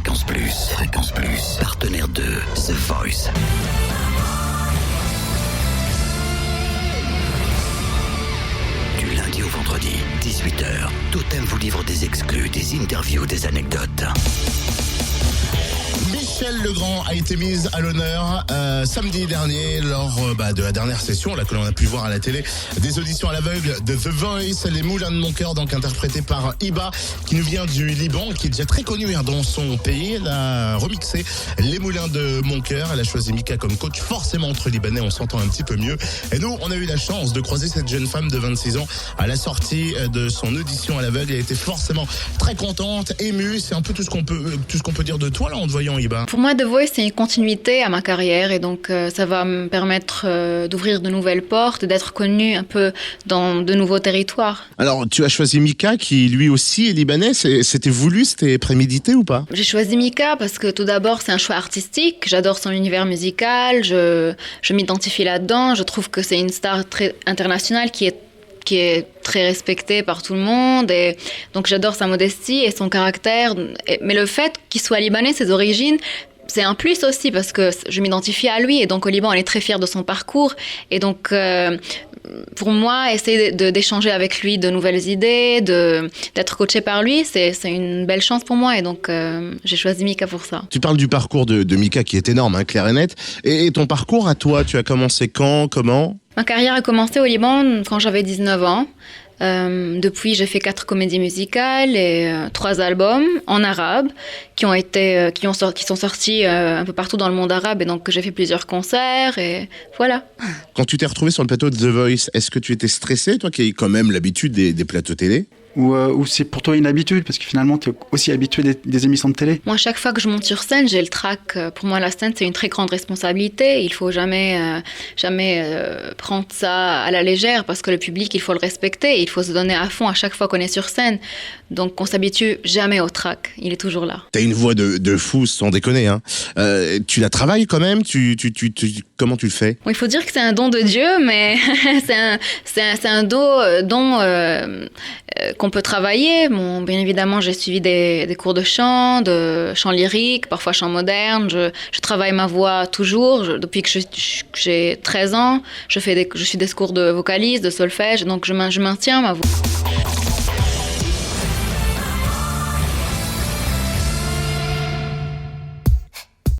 Fréquence Plus. Fréquence Plus. Partenaire de The Voice. Du lundi au vendredi, 18h, Totem vous livre des exclus, des interviews, des anecdotes. Michel Legrand a été mise à l'honneur samedi dernier lors de la dernière session là, que l'on a pu voir à la télé des auditions à l'aveugle de The Voice, Les Moulins de mon cœur, donc interprété par Iba qui nous vient du Liban, qui est déjà très connu dans son pays. Elle a remixé Les Moulins de mon cœur, elle a choisi Mika comme coach, forcément entre Libanais on s'entend un petit peu mieux, et nous on a eu la chance de croiser cette jeune femme de 26 ans à la sortie de son audition à l'aveugle. Elle était forcément très contente, émue, c'est un peu tout ce qu'on peut dire de toi là en te voyant, Iba. Pour moi, The Voice, c'est une continuité à ma carrière et donc ça va me permettre d'ouvrir de nouvelles portes, d'être connue un peu dans de nouveaux territoires. Alors, tu as choisi Mika qui lui aussi est libanais, c'était voulu, c'était prémédité ou pas? J'ai choisi Mika parce que tout d'abord, c'est un choix artistique, j'adore son univers musical, je m'identifie là-dedans, je trouve que c'est une star très internationale qui est très respectée par tout le monde, et donc j'adore sa modestie et son caractère, mais le fait qu'il soit libanais, ses origines, c'est un plus aussi parce que je m'identifie à lui, et donc au Liban on est très fiers de son parcours, et donc pour moi essayer d'échanger avec lui de nouvelles idées, d'être coaché par lui, c'est une belle chance pour moi, et donc j'ai choisi Mika pour ça. Tu parles du parcours de Mika qui est énorme, clair et net, et ton parcours à toi, tu as commencé quand, comment? Ma carrière a commencé au Liban quand j'avais 19 ans. Depuis, j'ai fait 4 comédies musicales et 3 albums en arabe qui sont sortis un peu partout dans le monde arabe, et donc j'ai fait plusieurs concerts et voilà. Quand tu t'es retrouvée sur le plateau de The Voice, est-ce que tu étais stressée, toi qui as quand même l'habitude des plateaux télé? Ou c'est pour toi une habitude, parce que finalement tu es aussi habitué des émissions de télé? Moi, chaque fois que je monte sur scène, j'ai le trac. Pour moi, la scène, c'est une très grande responsabilité. Il faut jamais prendre ça à la légère, parce que le public, il faut le respecter. Il faut se donner à fond à chaque fois qu'on est sur scène. Donc, on s'habitue jamais au trac. Il est toujours là. T'as une voix de fou, sans déconner. Hein. Tu la travailles quand même? Comment tu le fais? Bon, il faut dire que c'est un don de Dieu, mais c'est un don qu'on peut travailler. Bon, bien évidemment, j'ai suivi des cours de chant lyrique, parfois chant moderne. Je travaille ma voix toujours. Depuis que j'ai 13 ans, je suis des cours de vocalise, de solfège, donc je maintiens ma voix.